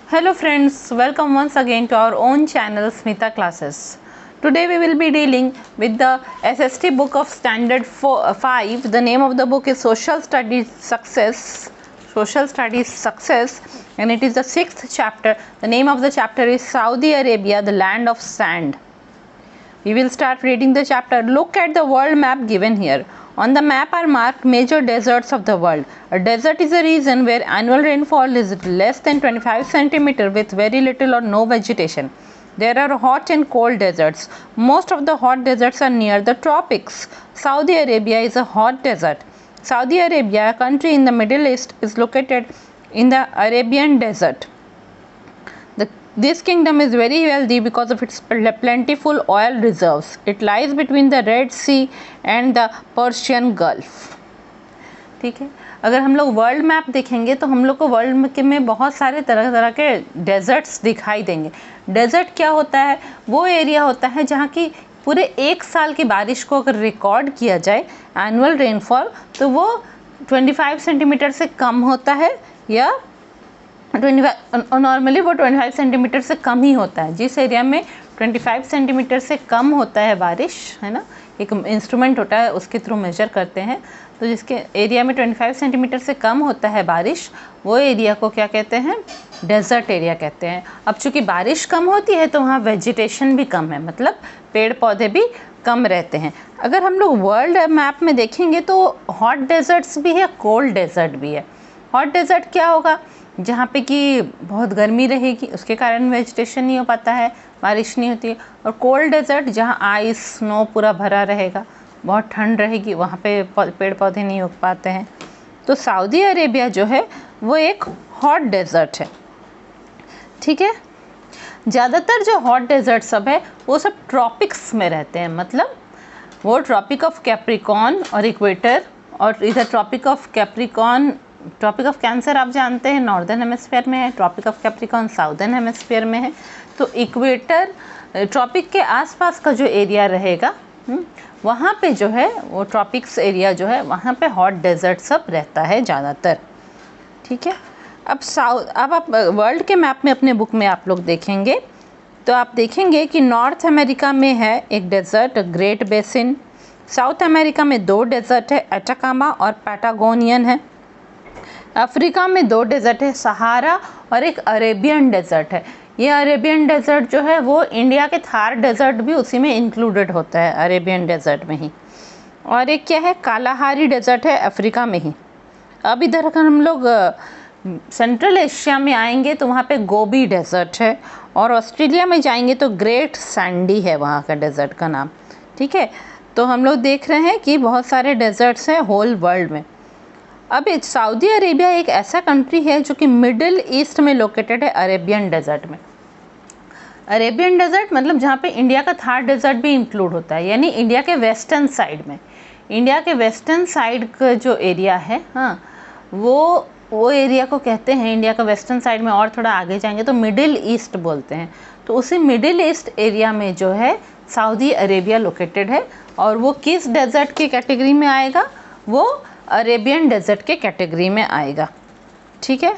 Hello friends, welcome once again to our own channel Smita Classes. Today we will be dealing with the SST book of Standard 5. The name of the book is Social Studies Success and it is the 6th chapter. The name of the chapter is Saudi Arabia, the land of sand. We will start reading the chapter. Look at the world map given here. On the map are marked major deserts of the world. A desert is a region where annual rainfall is less than 25 cm with very little or no vegetation. There are hot and cold deserts. Most of the hot deserts are near the tropics. Saudi Arabia is a hot desert. Saudi Arabia, a country in the Middle East, is located in the Arabian Desert. This kingdom is very wealthy because of its plentiful oil reserves. It lies between the Red Sea and the Persian Gulf. ठीक है, अगर हम लोग world map देखेंगे तो हम लोग को वर्ल्ड में बहुत सारे तरह तरह के डेजर्ट्स दिखाई देंगे. डेजर्ट क्या होता है? वो एरिया होता है जहाँ की पूरे एक साल की बारिश को अगर रिकॉर्ड किया जाए एनुअल रेनफॉल तो वो 25 सेंटीमीटर से कम होता है या 25 नॉर्मली वो 25 सेंटीमीटर से कम ही होता है. जिस एरिया में 25 सेंटीमीटर से कम होता है बारिश, है ना, एक इंस्ट्रूमेंट होता है उसके थ्रू मेजर करते हैं, तो जिसके एरिया में 25 सेंटीमीटर से कम होता है बारिश, वो एरिया को क्या कहते हैं? डेजर्ट एरिया कहते हैं. अब चूँकि बारिश कम होती है तो वहाँ वेजिटेशन भी कम है, मतलब पेड़ पौधे भी कम रहते हैं. अगर हम लोग वर्ल्ड मैप में देखेंगे तो हॉट डेजर्ट्स भी है, कोल्ड डेजर्ट भी है. हॉट डेजर्ट क्या होगा? जहाँ पे कि बहुत गर्मी रहेगी, उसके कारण वेजिटेशन नहीं हो पाता है, बारिश नहीं होती है. और कोल्ड डेजर्ट जहाँ आइस स्नो पूरा भरा रहेगा, बहुत ठंड रहेगी, वहाँ पे पेड़ पौधे नहीं उग पाते हैं. तो सऊदी अरेबिया जो है वो एक हॉट डेजर्ट है. ठीक है, ज़्यादातर जो हॉट डेजर्ट सब है वो सब ट्रॉपिक्स में रहते हैं, मतलब वो ट्रॉपिक ऑफ कैप्रिकॉर्न और इक्वेटर, और इधर ट्रॉपिक ऑफ कैंसर आप जानते हैं नॉर्दर्न हेमिस्फीयर में है, tropic of Capricorn southern hemisphere में है. तो इक्वेटर ट्रॉपिक के आसपास का जो एरिया रहेगा वहाँ पे जो है वो ट्रॉपिक्स एरिया जो है वहाँ पे हॉट डेजर्ट सब रहता है ज़्यादातर. ठीक है, अब आप वर्ल्ड के मैप में अपने बुक में आप लोग देखेंगे तो आप देखेंगे कि नॉर्थ अमेरिका में है एक desert great basin. South America में 2 डेजर्ट है, एटाकामा और पैटागोनियन है. अफ्रीका में 2 डेजर्ट है, सहारा और एक अरेबियन डेजर्ट है. ये अरेबियन डेजर्ट जो है वो इंडिया के थार डेजर्ट भी उसी में इंक्लूडेड होता है, अरेबियन डेजर्ट में ही. और एक क्या है? कालाहारी डेजर्ट है, अफ्रीका में ही. अब इधर अगर हम लोग सेंट्रल एशिया में आएंगे तो वहाँ पे गोबी डेजर्ट है, और ऑस्ट्रेलिया में जाएंगे तो ग्रेट सैंडी है वहाँ का डेजर्ट का नाम. ठीक है, तो हम लोग देख रहे हैं कि बहुत सारे डेजर्ट्स हैं होल वर्ल्ड में. अब सऊदी अरेबिया एक ऐसा कंट्री है जो कि मिडिल ईस्ट में लोकेटेड है, अरेबियन डेजर्ट में. अरेबियन डेजर्ट मतलब जहाँ पे इंडिया का थार डेजर्ट भी इंक्लूड होता है, यानी इंडिया के वेस्टर्न साइड में. इंडिया के वेस्टर्न साइड का जो एरिया है, हाँ, वो एरिया को कहते हैं इंडिया का वेस्टर्न साइड में. और थोड़ा आगे जाएंगे तो मिडिल ईस्ट बोलते हैं. तो उसी मिडिल ईस्ट एरिया में जो है सऊदी अरेबिया लोकेटेड है, और वो किस डेजर्ट की कैटेगरी में आएगा? वो अरेबियन डेजर्ट के कैटेगरी में आएगा. ठीक है,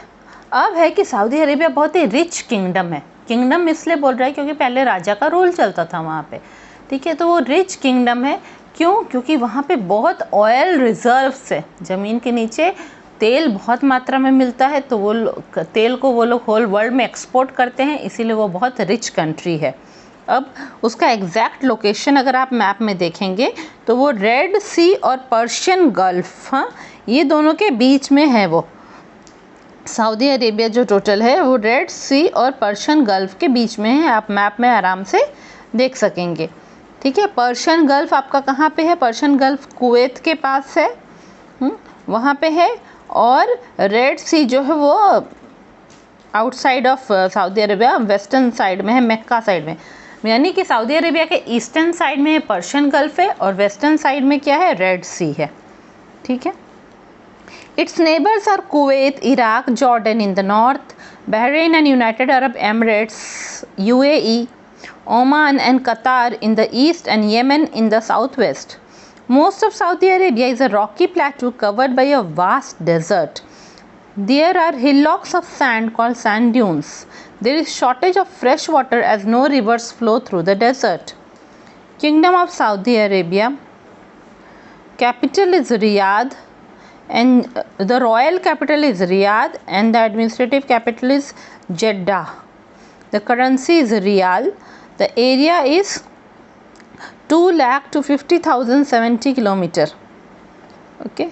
अब है कि सऊदी अरेबिया बहुत ही रिच किंगडम है. किंगडम इसलिए बोल रहा है क्योंकि पहले राजा का रूल चलता था वहाँ पे. ठीक है, तो वो रिच किंगडम है. क्यों? क्योंकि वहाँ पे बहुत ऑयल रिजर्व्स है, ज़मीन के नीचे तेल बहुत मात्रा में मिलता है, तो वो तेल को वो लोग होल वर्ल्ड में एक्सपोर्ट करते हैं, इसीलिए वो बहुत रिच कंट्री है. अब उसका एग्जैक्ट लोकेशन अगर आप मैप में देखेंगे तो वो रेड सी और पर्शियन गल्फ, हाँ, ये दोनों के बीच में है. वो सऊदी अरेबिया जो टोटल है वो रेड सी और पर्शियन गल्फ के बीच में है. आप मैप में आराम से देख सकेंगे. ठीक है, पर्शियन गल्फ आपका कहाँ पे है? पर्शियन गल्फ कुवैत के पास है, वहाँ पे है. और रेड सी जो है वो outside of Saudi Arabia, western side में है, मक्का साइड में. यानी कि सऊदी अरेबिया के ईस्टर्न साइड में पर्शियन गल्फ है और वेस्टर्न साइड में क्या है? रेड सी है. ठीक है, it's neighbours are Kuwait, Iraq, Jordan in the north, Bahrain and United Arab Emirates, UAE, Oman and Qatar in the east and Yemen in the southwest. Most of Saudi Arabia is a rocky plateau covered by a vast desert. There are hillocks of sand called sand dunes. There is shortage of fresh water as no rivers flow through the desert. Kingdom of Saudi Arabia. Capital is Riyadh, and the royal capital is Riyadh, and the administrative capital is Jeddah. The currency is Riyal. The area is 2,50,070 kilometer. Okay.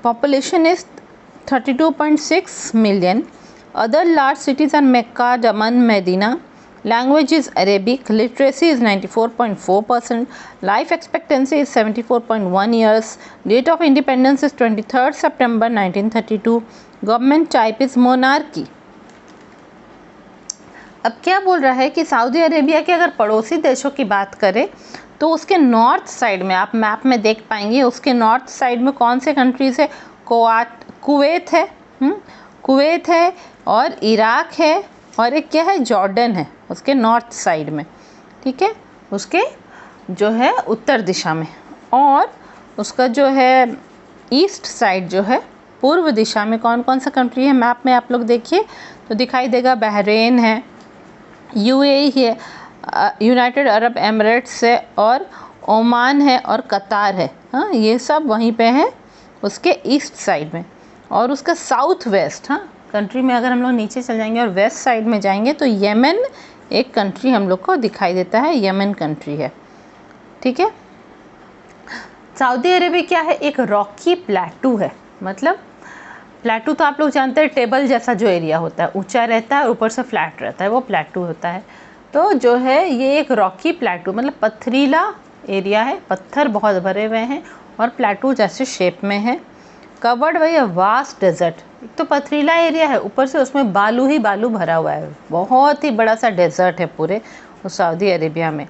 Population is 32.6 million. Other large cities are Mecca, Daman, Medina. Language is Arabic. Literacy is 94.4%. Life expectancy is 74.1 years. Date of independence is 23rd September 1932. Government type is monarchy. अब क्या बोल रहा है कि Saudi Arabia के अगर पड़ोसी देशों की बात करें तो उसके नॉर्थ साइड में, आप मैप में देख पाएंगे, उसके नॉर्थ साइड में कौन से कंट्रीज़ है? कुवैत है, कुवैत है, और इराक है, और एक क्या है? जॉर्डन है उसके नॉर्थ साइड में, ठीक है, उसके जो है उत्तर दिशा में। और उसका जो है ईस्ट साइड जो है पूर्व दिशा में कौन कौन सा कंट्री है? मैप में आप लोग देखिए तो दिखाई देगा, बहरीन है, यूएई है, यूनाइटेड अरब एमिरेट्स है, और ओमान है, और कतार है। हाँ, ये सब वहीं पे है उसके ईस्ट साइड में। और उसका साउथ वेस्ट, हाँ, कंट्री में अगर हम लोग नीचे चल जाएंगे और वेस्ट साइड में जाएंगे तो यमन एक कंट्री हम लोग को दिखाई देता है, यमन कंट्री है, ठीक है। सऊदी अरेबिया क्या है? एक रॉकी प्लेटू है। मतलब प्लेटू तो आप लोग जानते हैं, टेबल जैसा जो एरिया होता है, ऊंचा रहता है, ऊपर से फ्लैट रहता है, वो प्लेटू होता है। तो जो है ये एक रॉकी प्लेटू, मतलब पथरीला एरिया है, पत्थर बहुत भरे हुए हैं और प्लेटू जैसे शेप में है। Covered by a vast desert, एक तो पथरीला एरिया है, ऊपर से उसमें बालू ही बालू भरा हुआ है, बहुत ही बड़ा सा डेजर्ट है पूरे उस सऊदी अरेबिया में।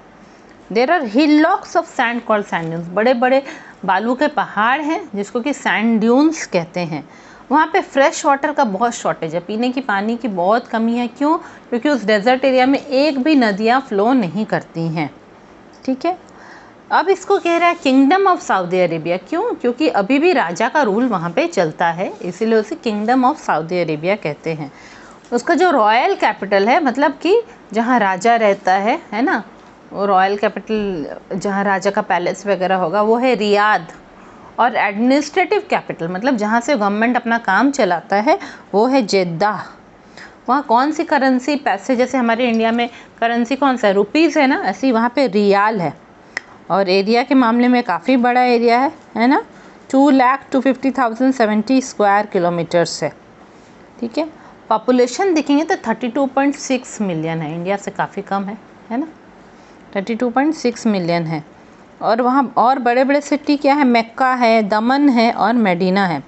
There are hillocks of sand called sand dunes, बड़े बड़े बालू के पहाड़ हैं जिसको कि सैंड ड्यून्स कहते हैं। वहाँ पे फ्रेश वाटर का बहुत शॉर्टेज है, पीने की पानी की बहुत कमी है। क्यों? क्योंकि उस डेजर्ट एरिया में एक भी नदियाँ फ्लो नहीं करती हैं, ठीक है। अब इसको कह रहा है किंगडम ऑफ सऊदी अरेबिया। क्यों? क्योंकि अभी भी राजा का रूल वहाँ पे चलता है, इसीलिए उसे किंगडम ऑफ सऊदी अरेबिया कहते हैं। उसका जो रॉयल कैपिटल है, मतलब कि जहाँ राजा रहता है ना, वो रॉयल कैपिटल जहाँ राजा का पैलेस वगैरह होगा वो है रियाद। और एडमिनिस्ट्रेटिव कैपिटल मतलब जहाँ से गवर्नमेंट अपना काम चलाता है वो है जेद्दाह। वहाँ कौन सी करेंसी, पैसे जैसे हमारे इंडिया में करेंसी कौन सा है? रुपीज़ है ना, ऐसी वहाँ पे रियाल है। और एरिया के मामले में काफ़ी बड़ा एरिया है ना, 2,50,070 स्क्वायर किलोमीटर्स है, ठीक है। पॉपुलेशन देखेंगे तो 32.6 मिलियन है, इंडिया से काफ़ी कम है ना, 32.6 मिलियन है। और वहाँ और बड़े बड़े सिटी क्या है? मक्का है, दमन है, और मेडिना है।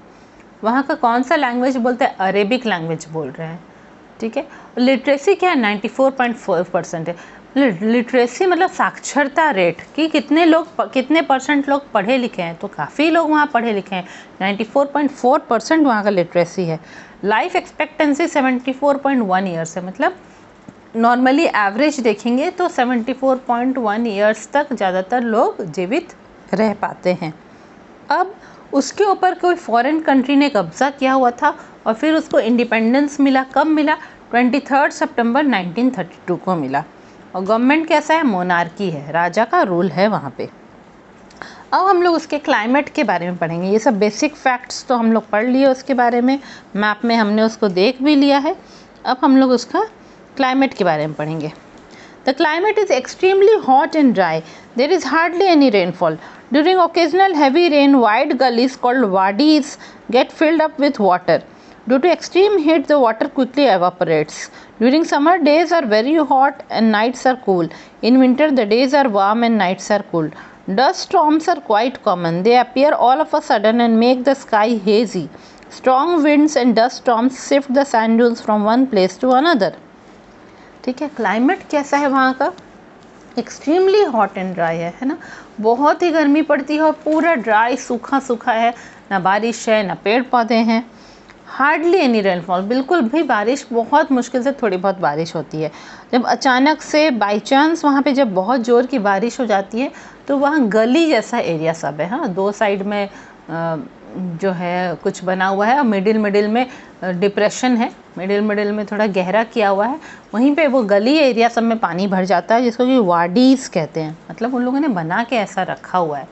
वहाँ का कौन सा लैंग्वेज बोलते हैं? अरेबिक लैंग्वेज बोल रहे हैं, ठीक है। लिटरेसी क्या है? 94.4% है। लिटरेसी मतलब साक्षरता रेट कि कितने परसेंट लोग पढ़े लिखे हैं, तो काफ़ी लोग वहाँ पढ़े लिखे हैं, 94.4% वहाँ का लिटरेसी है। लाइफ एक्सपेक्टेंसी 74.1 ईयर्स है, मतलब नॉर्मली एवरेज देखेंगे तो 74.1 ईयर्स तक ज़्यादातर लोग जीवित रह पाते हैं। अब उसके ऊपर कोई फॉरेन कंट्री ने कब्ज़ा किया हुआ था और फिर उसको इंडिपेंडेंस मिला। कब मिला? 23 सितंबर 1932 को मिला। और गवर्नमेंट कैसा है? मोनार्की है, राजा का रूल है वहाँ पे। अब हम लोग उसके क्लाइमेट के बारे में पढ़ेंगे। ये सब बेसिक फैक्ट्स तो हम लोग पढ़ लिए उसके बारे में, मैप में हमने उसको देख भी लिया है। अब हम लोग उसका क्लाइमेट के बारे में पढ़ेंगे। The climate is extremely hot and dry, there is hardly any rainfall. During occasional heavy rain wide gullies called wadis get filled up with water. Due to extreme heat, the water quickly evaporates. During summer, days are very hot and nights are cool. In winter, the days are warm and nights are cool. Dust storms are quite common. They appear all of a sudden and make the sky hazy. Strong winds and dust storms shift the sand dunes from one place to another. ठीक है, climate कैसा है वहाँ का? Extremely hot and dry है ना, बहुत ही गर्मी पड़ती है और पूरा ड्राई सूखा सूखा है, ना बारिश है ना पेड़ पौधे हैं। हार्डली एनी रेनफॉल, बिल्कुल भी बारिश, बहुत मुश्किल से थोड़ी बहुत बारिश होती है। जब अचानक से बाई चांस वहाँ पे जब बहुत ज़ोर की बारिश हो जाती है तो वहाँ गली जैसा एरिया सब है। हाँ, दो साइड में जो है कुछ बना हुआ है और मिडिल में डिप्रेशन है, मिडिल में थोड़ा गहरा किया हुआ है, वहीं पे वो गली एरिया सब में पानी भर जाता है, जिसको कि वाडीज़ कहते हैं। मतलब उन लोगों ने बना के ऐसा रखा हुआ है।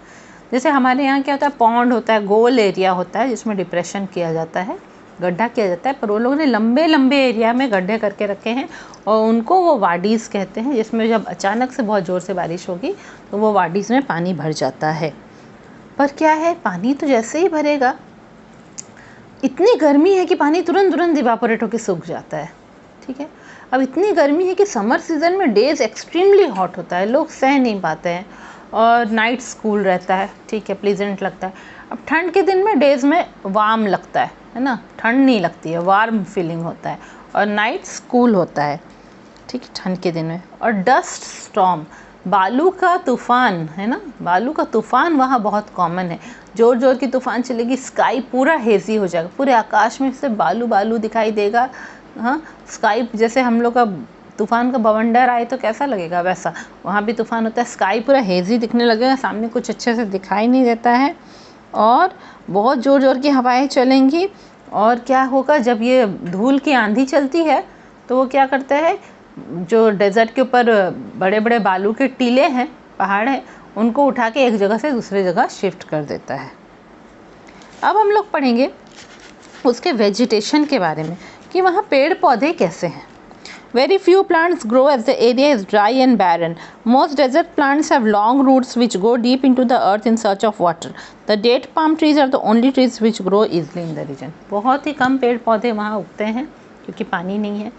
जैसे हमारे यहाँ क्या होता है, पॉन्ड होता है, गोल एरिया होता है जिसमें डिप्रेशन किया जाता है, गड्ढा किया जाता है, पर वो लोगों ने लंबे लंबे एरिया में गड्ढे करके रखे हैं और उनको वो वाडीज़ कहते हैं, जिसमें जब अचानक से बहुत ज़ोर से बारिश होगी तो वो वाडीज़ में पानी भर जाता है। पर क्या है, पानी तो जैसे ही भरेगा, इतनी गर्मी है कि पानी तुरंत इवापोरेट होकर सूख जाता है। ठीक है, अब इतनी गर्मी है कि समर सीज़न में डेज़ एक्सट्रीमली हॉट होता है, लोग सह नहीं पाते हैं, और नाइट कूल रहता है। ठीक है, प्लीजेंट लगता है। अब ठंड के दिन में डेज़ में वार्म लगता है ना, ठंड नहीं लगती है, वार्म फीलिंग होता है, और नाइट कूल होता है। ठीक है, ठंड के दिन में। और डस्ट स्टॉर्म, बालू का तूफ़ान है ना, बालू का तूफ़ान वहाँ बहुत कॉमन है। ज़ोर की तूफ़ान चलेगी, स्काई पूरा हेज़ी हो जाएगा, पूरे आकाश में से बालू दिखाई देगा। हाँ, स्काई जैसे हम लोग का तूफ़ान का बवंडर आए तो कैसा लगेगा, वैसा वहाँ भी तूफ़ान होता है। स्काई पूरा हेज़ी दिखने लगेगा, सामने कुछ अच्छे से दिखाई नहीं देता है, और बहुत ज़ोर की हवाएं चलेंगी। और क्या होगा, जब ये धूल की आंधी चलती है तो वो क्या करते हैं, जो डेज़र्ट के ऊपर बड़े बड़े बालू के टीले हैं, पहाड़ हैं, उनको उठा के एक जगह से दूसरी जगह शिफ्ट कर देता है। अब हम लोग पढ़ेंगे उसके वेजिटेशन के बारे में कि वहाँ पेड़ पौधे कैसे हैं। Very few plants grow as the area is dry and barren. Most desert plants have long roots which go deep into the earth in search of water. The date palm trees are the only trees which grow easily in the region. बहुत ही कम पेड़ पौधे वहाँ उगते हैं क्योंकि पानी नहीं है।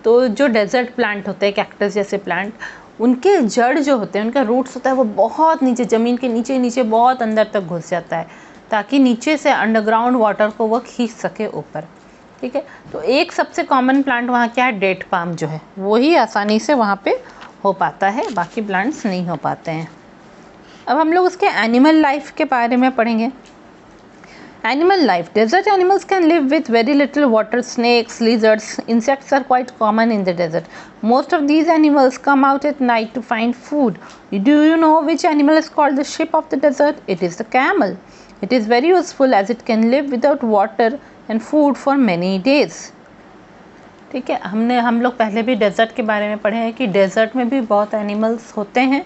तो जो डेजर्ट प्लांट होते हैं, कैक्टस जैसे प्लांट, उनके जड़ जो होते हैं, उनका रूट्स होता है वो बहुत नीचे, ज़मीन के नीचे बहुत अंदर तक घुस जाता है, ताकि नीचे से अंडरग्राउंड वाटर को वो खींच सके ऊपर। ठीक है, तो एक सबसे कॉमन प्लांट वहाँ क्या है, डेट पाम जो है, वही आसानी से वहाँ पे हो पाता है, बाकी प्लांट्स नहीं हो पाते हैं। अब हम लोग उसके एनिमल लाइफ के बारे में पढ़ेंगे। Animal life, desert animals can live with very little water, snakes, lizards, insects are quite common in the desert. Most of these animals come out at night to find food. Do you know which animal is called the ship of the desert? It is the camel. It is very useful as it can live without water and food for many days. ठीक है, हम लोग पहले भी desert के बारे में पढ़े हैं कि डेजर्ट में भी बहुत एनिमल्स होते हैं,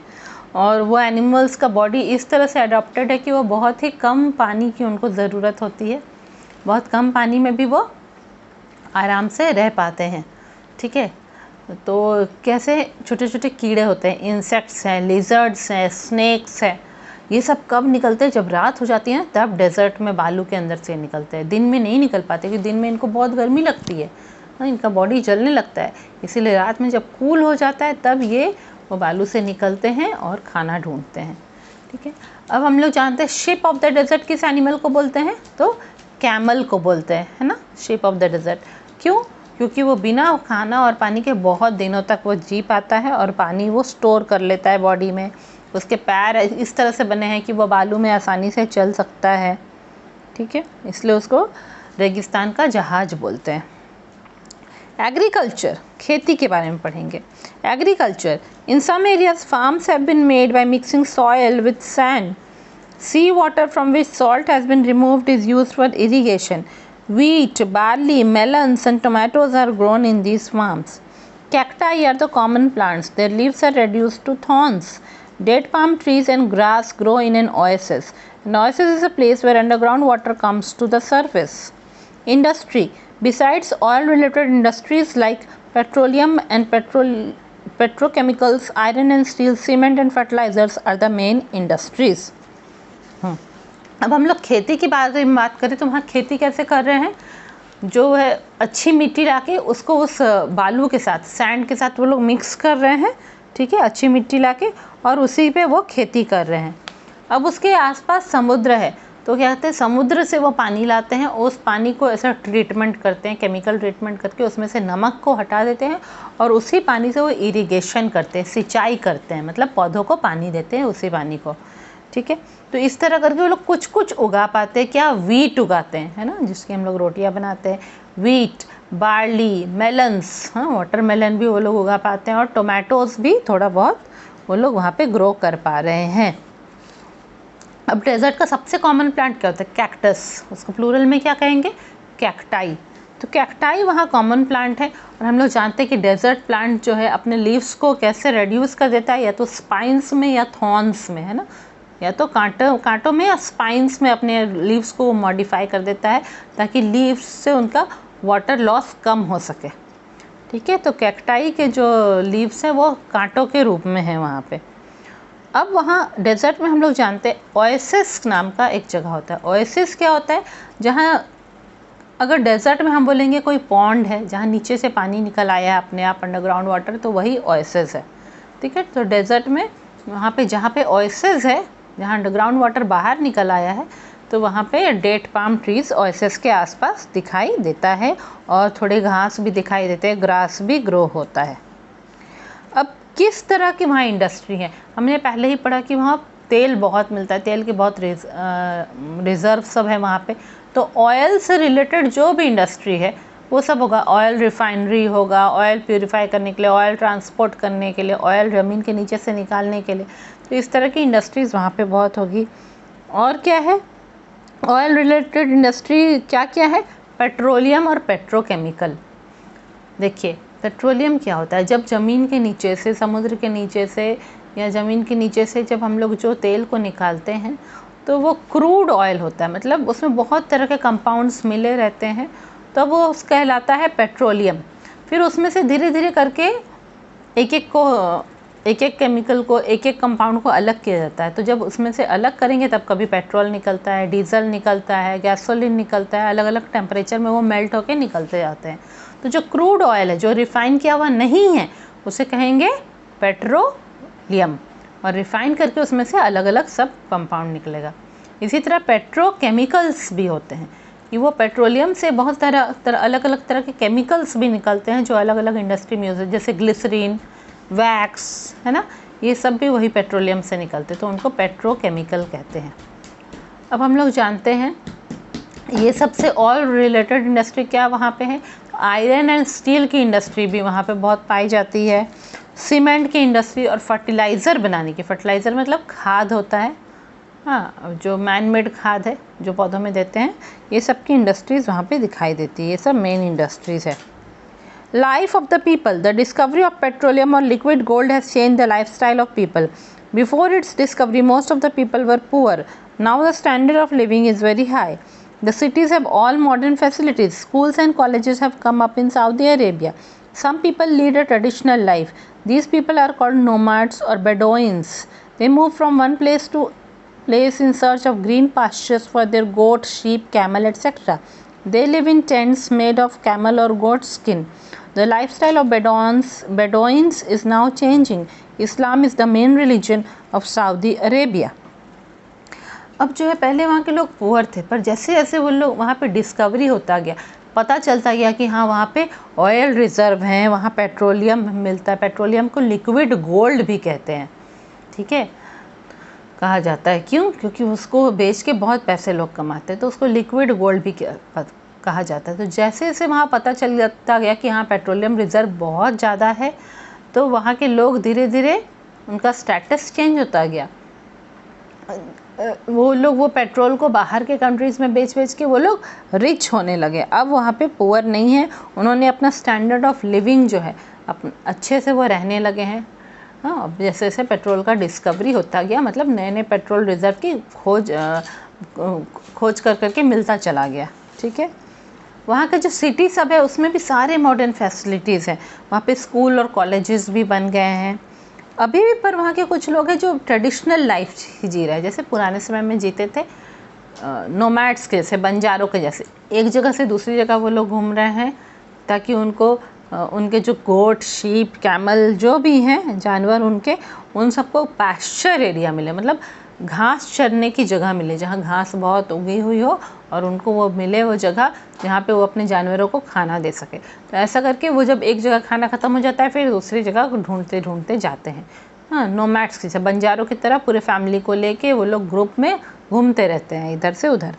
और वो एनिमल्स का बॉडी इस तरह से अडॉप्टेड है कि वो बहुत ही कम पानी की उनको ज़रूरत होती है, बहुत कम पानी में भी वो आराम से रह पाते हैं। ठीक है, तो कैसे छोटे छोटे कीड़े होते हैं, इंसेक्ट्स हैं, लिजर्ड्स हैं, स्नेक्स हैं, ये सब कब निकलते हैं, जब रात हो जाती है तब डेजर्ट में बालू के अंदर से निकलते हैं। दिन में नहीं निकल पाते क्योंकि दिन में इनको बहुत गर्मी लगती है, इनका बॉडी जलने लगता है, इसीलिए रात में जब कूल हो जाता है तब ये वो बालू से निकलते हैं और खाना ढूंढते हैं। ठीक है, अब हम लोग जानते हैं शिप ऑफ द डेजर्ट किस एनिमल को बोलते हैं, तो कैमल को बोलते हैं, है ना, शिप ऑफ द डेजर्ट। क्यों? क्योंकि वो बिना खाना और पानी के बहुत दिनों तक वो जी पाता है और पानी वो स्टोर कर लेता है बॉडी में। उसके पैर इस तरह से बने हैं कि वो बालू में आसानी से चल सकता है। ठीक है, इसलिए उसको रेगिस्तान का जहाज बोलते हैं। एग्रीकल्चर, खेती के बारे में पढ़ेंगे। Agriculture, in some areas farms have been made by mixing soil with sand. Sea water from which salt has been removed is used for irrigation. Wheat, barley, melons and tomatoes are grown in these farms. Cacti are the common plants. Their leaves are reduced to thorns. Date palm trees and grass grow in an oasis. An oasis is a place where underground water comes to the surface. Industry. Besides oil-related industries like petroleum and petrochemicals, iron and steel, cement and fertilizers are the main industries. अब हम लोग खेती की बारे में बात करें तो वहाँ खेती कैसे कर रहे हैं, जो है अच्छी मिट्टी लाके उसको उस बालू के साथ, सैंड के साथ वो लोग मिक्स कर रहे हैं। ठीक है, अच्छी मिट्टी लाके और उसी पे वो खेती कर रहे हैं। अब उसके आसपास समुद्र है तो क्या कहते हैं, समुद्र से वो पानी लाते हैं, उस पानी को ऐसा ट्रीटमेंट करते हैं, केमिकल ट्रीटमेंट करके उसमें से नमक को हटा देते हैं और उसी पानी से वो इरिगेशन करते हैं, सिंचाई करते हैं, मतलब पौधों को पानी देते हैं उसी पानी को। ठीक है, तो इस तरह करके वो लोग कुछ कुछ उगा पाते हैं। क्या? वीट उगाते हैं, है ना, जिसकी हम लोग रोटियां बनाते हैं। वीट, बार्ली, मेलन्स, हाँ, वाटरमेलन भी वो लोग उगा पाते हैं, और टोमेटोज़ भी थोड़ा बहुत वो लोग वहाँ पे ग्रो कर पा रहे हैं। अब डेजर्ट का सबसे कॉमन प्लांट क्या होता है? कैक्टस, उसको प्लूरल में क्या कहेंगे? कैक्टाई। तो कैक्टाई वहाँ कॉमन प्लांट है। और हम लोग जानते हैं कि डेजर्ट प्लांट जो है अपने लीव्स को कैसे रेड्यूस कर देता है, या तो स्पाइंस में या थॉर्न्स में, है ना, या तो कांटों में या स्पाइंस में अपने लीव्स को मॉडिफाई कर देता है ताकि लीव्स से उनका वाटर लॉस कम हो सके। ठीक है, तो कैक्टाई के जो लीव्स हैं वो कांटों के रूप में है वहाँ पे। अब वहाँ डेजर्ट में हम लोग जानते हैं ओएसिस नाम का एक जगह होता है। ओएसिस क्या होता है? जहाँ, अगर डेजर्ट में हम बोलेंगे कोई पॉन्ड है जहाँ नीचे से पानी निकल आया है अपने आप, अंडरग्राउंड वाटर, तो वही ओएसिस है। ठीक है, तो डेजर्ट में वहाँ पे जहाँ पे ओएसिस है, जहाँ अंडरग्राउंड वाटर बाहर निकल आया है, तो वहाँ पे डेट पाम ट्रीज ओएसिस के आसपास दिखाई देता है और थोड़े घास भी दिखाई देते हैं, ग्रास भी ग्रो होता है। अब किस तरह की वहाँ इंडस्ट्री है? हमने पहले ही पढ़ा कि वहाँ तेल बहुत मिलता है, तेल के बहुत रिजर्व सब है वहाँ पे। तो ऑयल से रिलेटेड जो भी इंडस्ट्री है वो सब होगा। ऑयल रिफाइनरी होगा, ऑयल प्यूरिफाई करने के लिए, ऑयल ट्रांसपोर्ट करने के लिए, ऑयल ज़मीन के नीचे से निकालने के लिए, तो इस तरह की इंडस्ट्रीज़ वहाँ पे बहुत होगी। और क्या है? ऑयल रिलेटेड इंडस्ट्री क्या क्या है? पेट्रोलियम और पेट्रोकेमिकल। देखिए, पेट्रोलियम क्या होता है? जब ज़मीन के नीचे से, समुद्र के नीचे से या ज़मीन के नीचे से जब हम लोग जो तेल को निकालते हैं तो वो क्रूड ऑयल होता है, मतलब उसमें बहुत तरह के कंपाउंड्स मिले रहते हैं, तो वो कहलाता है पेट्रोलियम। फिर उसमें से धीरे धीरे करके एक एक केमिकल को, एक एक कंपाउंड को अलग किया जाता है। तो जब उसमें से अलग करेंगे तब कभी पेट्रोल निकलता है, डीजल निकलता है, गैसोलीन निकलता है, अलग अलग टेम्परेचर में वो मेल्ट होके निकलते जाते हैं। तो जो क्रूड ऑयल है, जो रिफ़ाइन किया हुआ नहीं है, उसे कहेंगे पेट्रोलियम, और रिफ़ाइन करके उसमें से अलग अलग सब कंपाउंड निकलेगा। इसी तरह पेट्रोकेमिकल्स भी होते हैं कि वो पेट्रोलियम से बहुत अलग अलग तरह के केमिकल्स भी निकलते हैं जो अलग अलग इंडस्ट्री में यूज़ है, जैसे ग्लिसरीन, वैक्स, है ना, ये सब भी वही पेट्रोलियम से निकलते, तो उनको पेट्रोकेमिकल कहते हैं। अब हम लोग जानते हैं ये सबसे ऑयल रिलेटेड इंडस्ट्री क्या वहाँ पे है? आयरन एंड स्टील की इंडस्ट्री भी वहाँ पे बहुत पाई जाती है। सीमेंट की इंडस्ट्री और फर्टिलाइज़र बनाने की, फर्टिलाइज़र मतलब खाद होता है, हाँ, जो मैन मेड खाद है जो पौधों में देते हैं, ये सब की इंडस्ट्रीज़ वहाँ पे दिखाई देती है। ये सब मेन इंडस्ट्रीज़ है। Life of the people. The discovery of petroleum or liquid gold has changed the lifestyle of people. Before its discovery, most of the people were poor. Now the standard of living is very high. The cities have all modern facilities. Schools and colleges have come up in Saudi Arabia. Some people lead a traditional life. These people are called nomads or Bedouins. They move from one place to place in search of green pastures for their goat, sheep, camel, etc. They live in tents made of camel or goat skin. The lifestyle of Bedouins is now changing. Islam is the main religion of Saudi Arabia. अब जो है पहले वहाँ के लोग poor थे, पर जैसे जैसे वो लोग वहाँ पे डिस्कवरी होता गया, पता चलता गया कि हाँ वहाँ पे ऑयल रिजर्व हैं, वहाँ पेट्रोलियम मिलता है। पेट्रोलियम को लिक्विड गोल्ड भी कहते हैं, ठीक है, कहा जाता है। क्यों? क्योंकि उसको बेच के बहुत पैसे लोग कमाते हैं, तो उसको लिक्विड गोल्ड भी कहा जाता है। तो जैसे जैसे वहाँ पता चल जाता गया कि हाँ पेट्रोलियम रिजर्व बहुत ज़्यादा है, तो वहाँ के लोग धीरे धीरे उनका स्टेटस चेंज होता गया। वो लोग वो पेट्रोल को बाहर के कंट्रीज़ में बेच बेच के वो लोग रिच होने लगे। अब वहाँ पे पुअर नहीं है, उन्होंने अपना स्टैंडर्ड ऑफ लिविंग जो है अच्छे से वो रहने लगे हैं। हाँ, अब जैसे जैसे पेट्रोल का डिस्कवरी होता गया, मतलब नए नए पेट्रोल रिजर्व की खोज कर करके मिलता चला गया, ठीक है। वहाँ का जो सिटी सब है उसमें भी सारे मॉडर्न फैसिलिटीज़ हैं, वहाँ पे स्कूल और कॉलेजेस भी बन गए हैं अभी भी। पर वहाँ के कुछ लोग हैं जो ट्रेडिशनल लाइफ जी रहे हैं, जैसे पुराने समय में जीते थे, नोमैड्स के जैसे, बंजारों के जैसे, एक जगह से दूसरी जगह वो लोग घूम रहे हैं ताकि उनको उनके जो गोट, शीप, कैमल जो भी हैं जानवर उनके, उन सबको पैस्चर एरिया मिले, मतलब घास चरने की जगह मिले, जहाँ घास बहुत उगी हुई हो और उनको वो मिले वो जगह जहाँ पे वो अपने जानवरों को खाना दे सके। तो ऐसा करके वो जब एक जगह खाना ख़त्म हो जाता है फिर दूसरी जगह ढूंढते ढूंढते जाते हैं। हाँ, नोमैड्स की, बंजारों की तरह पूरे फैमिली को लेके वो लोग ग्रुप में घूमते रहते हैं इधर से उधर,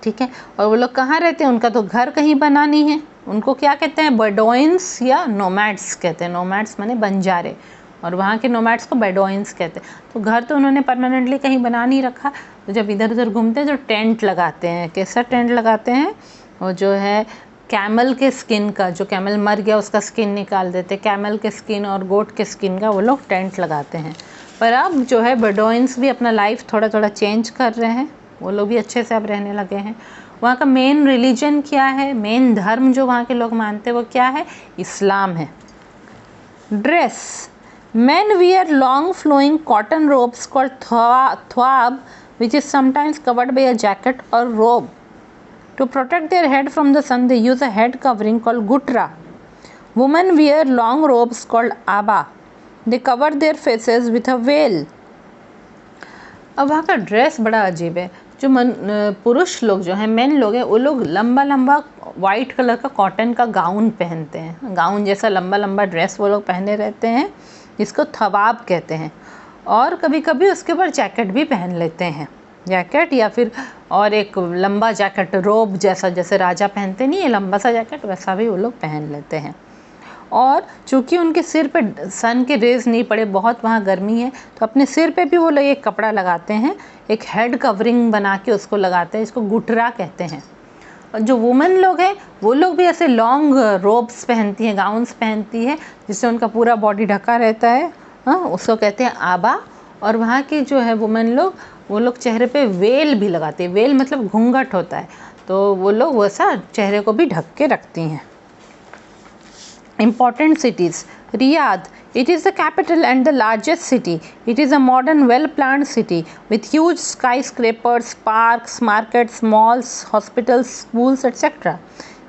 ठीक है। और वो लोग कहाँ रहते हैं? उनका तो घर कहीं बना नहीं है, उनको क्या कहते हैं? बेडोइन्स या नोमैड्स कहते हैं। नोमैड्स माने बंजारे, और वहाँ के नोमैड्स को बेडोइंस कहते हैं। तो घर तो उन्होंने परमानेंटली कहीं बना नहीं रखा, तो जब इधर उधर घूमते हैं तो टेंट लगाते हैं। कैसा टेंट लगाते हैं? वो जो है कैमल के स्किन का, जो कैमल मर गया उसका स्किन निकाल देते, कैमल के स्किन और गोट के स्किन का वो लोग टेंट लगाते हैं। पर अब जो है बेडोइंस भी अपना लाइफ थोड़ा थोड़ा चेंज कर रहे हैं, वो लोग भी अच्छे से अब रहने लगे हैं। वहाँ का मेन रिलीजन क्या है, मेन धर्म जो वहाँ के लोग मानते हैं वो क्या है? इस्लाम है। Dress, men wear long flowing cotton robes called thawab, which is sometimes covered by a jacket or robe. To protect their head from the sun, they use a head covering called gutra. Women wear long robes called aba. They cover their faces with a veil. अब वहाँ का dress बड़ा अजीब है। जो पुरुष लोग जो हैं, मेन लोग हैं, वो लोग लंबा लंबा वाइट कलर का कॉटन का गाउन पहनते हैं। गाउन जैसा लंबा लंबा ड्रेस वो लोग पहने रहते हैं, जिसको थवाब कहते हैं। और कभी कभी उसके ऊपर जैकेट भी पहन लेते हैं, जैकेट या फिर और एक लंबा जैकेट, रोब जैसा, जैसे राजा पहनते नहीं है लंबा सा जैकेट, वैसा भी वो लोग पहन लेते हैं। और चूँकि उनके सिर पे सन के रेज नहीं पड़े, बहुत वहाँ गर्मी है, तो अपने सिर पे भी वो लोग एक कपड़ा लगाते हैं, एक हेड कवरिंग बना के उसको लगाते हैं, इसको गुटरा कहते हैं। और जो वुमेन लोग हैं वो लोग भी ऐसे लॉन्ग रोब्स पहनती हैं, गाउन्स पहनती है, जिससे उनका पूरा बॉडी ढका रहता है, हाँ, उसको कहते हैं आबा। और वहाँ की जो है वुमेन लोग, वो लोग चेहरे पे वेल भी लगाते हैं। वेल मतलब घूंघट होता है, तो वो लोग वैसा चेहरे को भी ढक के रखती हैं। Important cities. Riyadh. It is the capital and the largest city. It is a modern, well-planned city with huge skyscrapers, parks, markets, malls, hospitals, schools, etc.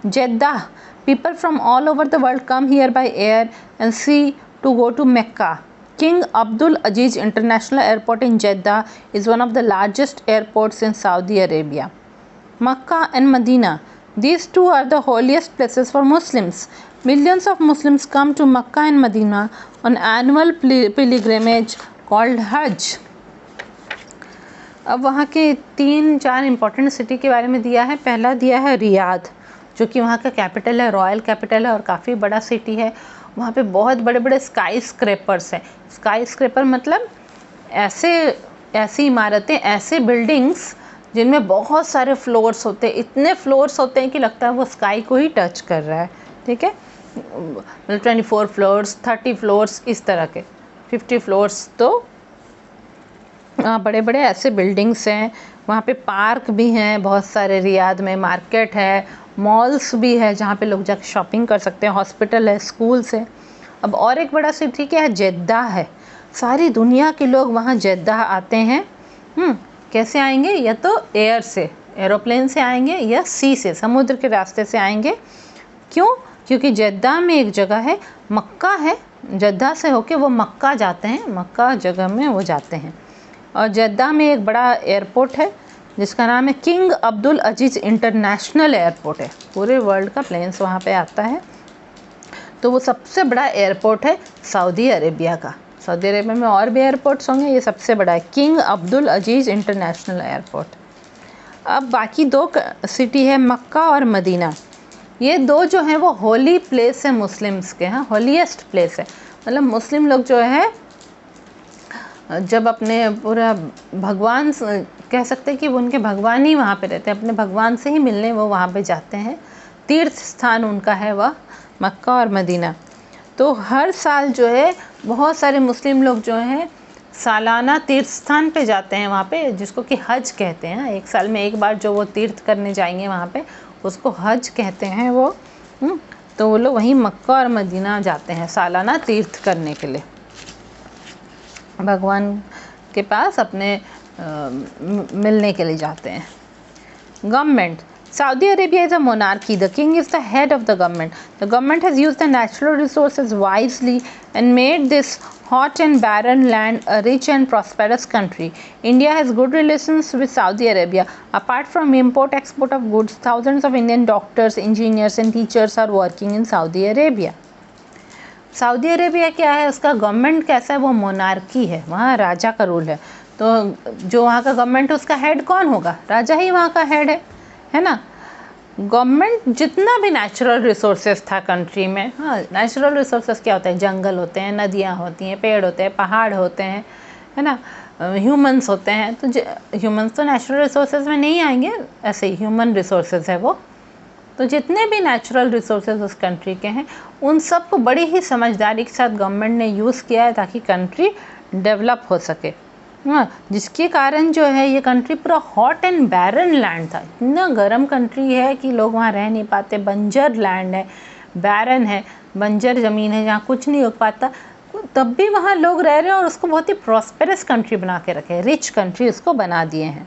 Jeddah. People from all over the world come here by air and sea to go to Mecca. King Abdul Aziz International Airport in Jeddah is one of the largest airports in Saudi Arabia. Makkah and Medina. These two are the holiest places for Muslims. Millions of Muslims come to Makkah and Medina on annual pilgrimage called Hajj. अब वहाँ के 3-4 important city के बारे में दिया है। पहला दिया है रियाद, जो कि वहाँ का कैपिटल है, रॉयल कैपिटल है और काफ़ी बड़ा सिटी है। वहाँ पे बहुत बड़े बड़े स्काई स्क्रैपर्स हैं। स्काई स्क्रैपर मतलब ऐसी इमारतें, ऐसे बिल्डिंग्स जिनमें बहुत सारे फ्लोर्स होते हैं। इतने फ्लोर्स होते हैं कि लगता है वो स्काई को ही टच कर रहा है, ठीक है। 24 फ्लोर्स, 30 फ्लोर्स, इस तरह के 50 फ्लोर्स। तो बड़े बड़े ऐसे बिल्डिंग्स हैं। वहाँ पे पार्क भी हैं बहुत सारे रियाद में, मार्केट है, मॉल्स भी है जहाँ पे लोग जाकर शॉपिंग कर सकते हैं, हॉस्पिटल है, स्कूल्स है। अब और एक बड़ा सिटी क्या है? जेद्दा है। सारी दुनिया के लोग वहाँ जेद्दा आते हैं। कैसे आएंगे? या तो एयर से, एरोप्लेन से आएंगे, या सी से, समुद्र के रास्ते से आएंगे। क्यों? क्योंकि जेद्दा में एक जगह है, मक्का है, जेद्दा से होके वो मक्का जाते हैं, मक्का जगह में वो जाते हैं। और जेद्दा में एक बड़ा एयरपोर्ट है जिसका नाम है किंग अब्दुल अजीज़ इंटरनेशनल एयरपोर्ट है। पूरे वर्ल्ड का प्लेन्स वहाँ पे आता है। तो वो सबसे बड़ा एयरपोर्ट है सऊदी अरेबिया का। सऊदी अरेबिया में और भी एयरपोर्ट्स होंगे, ये सबसे बड़ा है किंग अब्दुल अजीज़ इंटरनेशनल एयरपोर्ट। अब बाकी 2 सिटी है मक्का और मदीना। ये 2 जो हैं वो होली प्लेस है मुस्लिम्स के, हाँ, होलीएस्ट प्लेस है। मतलब मुस्लिम लोग जो है जब अपने पूरा भगवान, कह सकते हैं कि वो उनके भगवान ही वहाँ पे रहते हैं, अपने भगवान से ही मिलने वो वहाँ पे जाते हैं। तीर्थ स्थान उनका है वह मक्का और मदीना। तो हर साल जो है बहुत सारे मुस्लिम लोग जो हैं सालाना तीर्थ स्थान पे जाते हैं वहाँ पे, जिसको कि हज कहते हैं। एक साल में एक बार जो वो तीर्थ करने जाएंगे वहाँ पे, उसको हज कहते हैं वो। तो वो लोग वहीं मक्का और मदीना जाते हैं सालाना तीर्थ करने के लिए, भगवान के पास अपने मिलने के लिए जाते हैं। Government, Saudi Arabia is a monarchy. The king is the head of the government. The government has used the natural resources wisely and made this hot and barren land a rich and prosperous country. India has good relations with Saudi Arabia. Apart from import-export of goods, thousands of Indian doctors, engineers and teachers are working in Saudi Arabia. Saudi Arabia क्या है, उसका government कैसा है? वो monarchy है, वहाँ राजा का rule है। तो जो वहाँ का गवर्नमेंट, उसका हेड कौन होगा? राजा ही वहाँ का हेड है ना। गवर्नमेंट जितना भी नेचुरल रिसोर्सेज था कंट्री में, हाँ नेचुरल रिसोर्सेज क्या होते हैं, जंगल होते हैं, नदियाँ होती हैं, पेड़ होते हैं, पहाड़ होते हैं, है ना, ह्यूमंस होते हैं, तो ह्यूमंस तो नेचुरल रिसोर्सेज में नहीं आएंगे, ऐसे ही ह्यूमन रिसोर्सेज है वो। तो जितने भी नेचुरल रिसोर्सेज उस कंट्री के हैं उन सब को बड़ी ही समझदारी के साथ गवर्नमेंट ने यूज़ किया है ताकि कंट्री डेवलप हो सके। हाँ, जिसके कारण जो है ये कंट्री पूरा हॉट एंड बैरन लैंड था, इतना गर्म कंट्री है कि लोग वहाँ रह नहीं पाते, बंजर लैंड है, बैरन है, बंजर ज़मीन है जहाँ कुछ नहीं हो पाता, तब भी वहाँ लोग रह रहे हैं और उसको बहुत ही प्रॉस्पेरस कंट्री बना के रखे, रिच कंट्री उसको बना दिए हैं।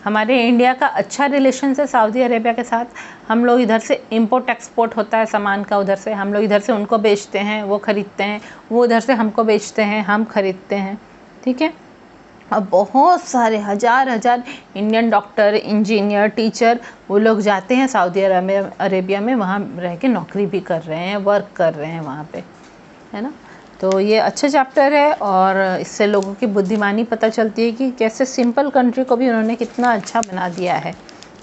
हमारे इंडिया का अच्छा रिलेशन है सऊदी अरेबिया के साथ, हम लोग इधर से इंपोर्ट एक्सपोर्ट होता है सामान का, उधर से हम लोग इधर से उनको बेचते हैं, वो ख़रीदते हैं, वो उधर से हमको बेचते हैं, हम ख़रीदते हैं, ठीक है। अब बहुत सारे हज़ार इंडियन डॉक्टर, इंजीनियर, टीचर वो लोग जाते हैं सऊदी अरेबिया में, वहाँ रह के नौकरी भी कर रहे हैं, वर्क कर रहे हैं वहाँ पे, है ना। तो ये अच्छा चैप्टर है और इससे लोगों की बुद्धिमानी पता चलती है कि कैसे सिंपल कंट्री को भी उन्होंने कितना अच्छा बना दिया है,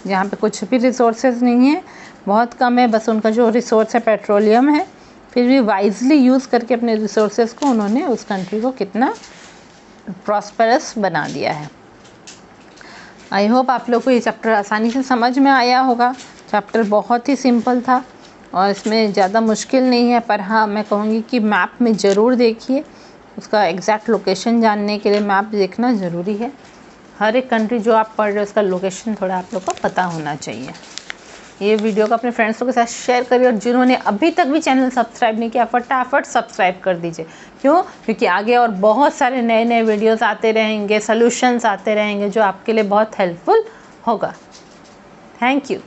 जहाँ पे कुछ भी रिसोर्सेज नहीं है, बहुत कम है, बस उनका जो रिसोर्स है पेट्रोलियम है, फिर भी वाइजली यूज़ करके अपने रिसोर्सेज को उन्होंने उस कंट्री को कितना प्रॉस्पेरस बना दिया है। आई होप आप लोग को ये चैप्टर आसानी से समझ में आया होगा। चैप्टर बहुत ही सिंपल था और इसमें ज़्यादा मुश्किल नहीं है, पर हाँ मैं कहूँगी कि मैप में ज़रूर देखिए, उसका एग्जैक्ट लोकेशन जानने के लिए मैप देखना ज़रूरी है। हर एक कंट्री जो आप पढ़ रहे हो उसका लोकेशन थोड़ा आप लोग को पता होना चाहिए। ये वीडियो को अपने फ्रेंड्स के साथ शेयर करिए और जिन्होंने अभी तक भी चैनल सब्सक्राइब नहीं किया फटाफट सब्सक्राइब कर दीजिए। क्यों? क्योंकि आगे और बहुत सारे नए नए वीडियोस आते रहेंगे, सॉल्यूशंस आते रहेंगे जो आपके लिए बहुत हेल्पफुल होगा। Thank you.